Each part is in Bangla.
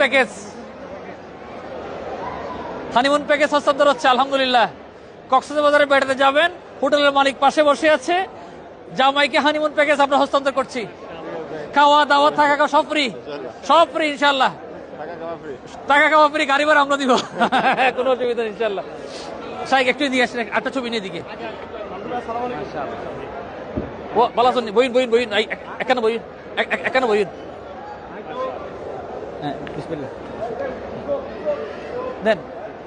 প্যাকেজ, হানিমুন প্যাকেজ হস্তান্তর হচ্ছে আলহামদুলিল্লাহ। কক্সবাজারে বেড়াতে যাবেন, হোটেলের মালিক পাশে বসে আছে, জামাইকে হানিমুন প্যাকেজ আমরা হস্তান্তর করছি। খাওয়া দাওয়া থাকা খাওয়া সব ফ্রি, সব ফ্রি ইনশাল্লাহ। টাকা খাওয়া ফ্রি, গাড়ি ভাড়া আমরা দিব, কোনো অসুবিধা নেই ইনশাল্লাহ। শাইক একটু দিয়ে আসেন, একটা ছবি নিয়ে দিকে বলা শুনি। বইন বইন বইন, এখানে বইন, এখানে বইন। হ্যাঁ বিসমিল্লাহ, দেন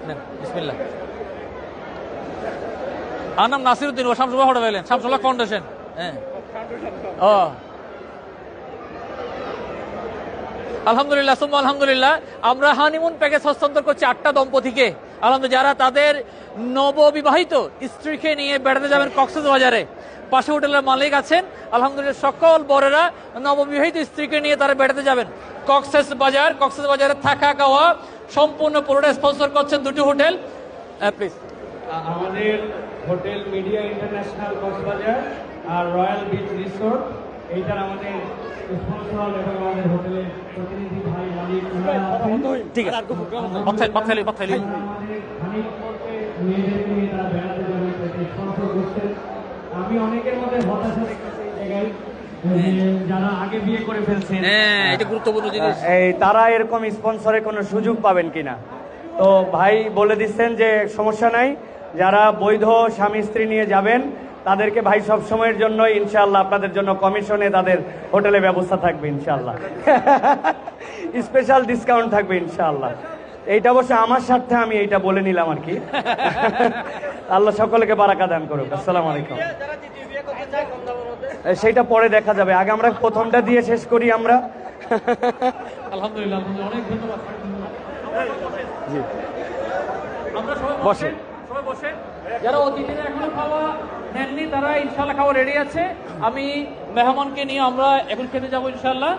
দেন বিসমিল্লাহ। আমার নাম নাসিরউদ্দিন, ও শামসুল্লাহ হোটেল এলেন, শামসুল্লাহ ফাউন্ডেশন। হ্যাঁ ও আলহামদুলিল্লাহ সুম্মা আলহামদুলিল্লাহ। আমরা হানিমুন প্যাকেজ হস্তান্তর করছি 8টা দম্পতিকে আলহামদুলিল্লাহ, যারা তাদের নববিবাহিত স্ত্রীকে নিয়ে বেড়াতে যাবেন কক্সবাজারে। পাশে হোটেলের মালিক আছেন আলহামদুলিল্লাহ, সকল বরেরা নববিবাহিত স্ত্রীকে নিয়ে তারা বেড়াতে যাবেন কক্সবাজারে থাকা খাওয়া সম্পূর্ণ পুরোটা স্পন্সর করছেন দুটি হোটেল। প্লিজ আমাদের হোটেল মিডিয়া ইন্টারন্যাশনাল কক্সবাজার আর রয়্যাল বিচ রিসোর্ট, এইটার আমাদের স্পন্সর এবং আমাদের হোটেলের প্রতিনিধি ভাই মালিক ঠিক আছে। আমাদের মেয়েদের নিয়ে তারা বেড়াতে যাবে স্পন্সর করছেন। আমি অনেকের মধ্যে হতাশা দেখতেছি এই জায়গায়, যারা আগে বিয়ে করে ফেলছেন, হ্যাঁ এটা গুরুত্বপূর্ণ জিনিস। এই তারা এরকম স্পন্সরের কোনো সুযোগ পাবেন কিনা। তো ভাই বলে দিচ্ছেন যে সমস্যা নাই, যারা বৈধ স্বামী স্ত্রী নিয়ে যাবেন তাদেরকে ভাই সব সময়ের জন্য ইনশাআল্লাহ আপনাদের জন্য কমিশনে তাদের হোটেলে ব্যবস্থা থাকবে ইনশাআল্লাহ, স্পেশাল ডিসকাউন্ট থাকবে ইনশাআল্লাহ। এইটা অবশ্য আমার স্বার্থে আমি এইটা বলে নিলাম আর কি। আল্লাহ সকলকে বারাকা দান করুক। আসসালামু আলাইকুম। সেইটা পরে দেখা যাবে, আগে আমরা প্রথমটা দিয়ে শেষ করি আমরা। আলহামদুলিল্লাহ অনেক ধন্যবাদ। জি আমরা সবাই বসে। সবাই বসে, যারা অতিথিরা এখনো খাওয়া নেননি তারা ইনশাল্লাহ খাওয়া রেডি আছে। আমি মেহমানকে নিয়ে আমরা এখন খেতে যাবো ইনশাল্লাহ।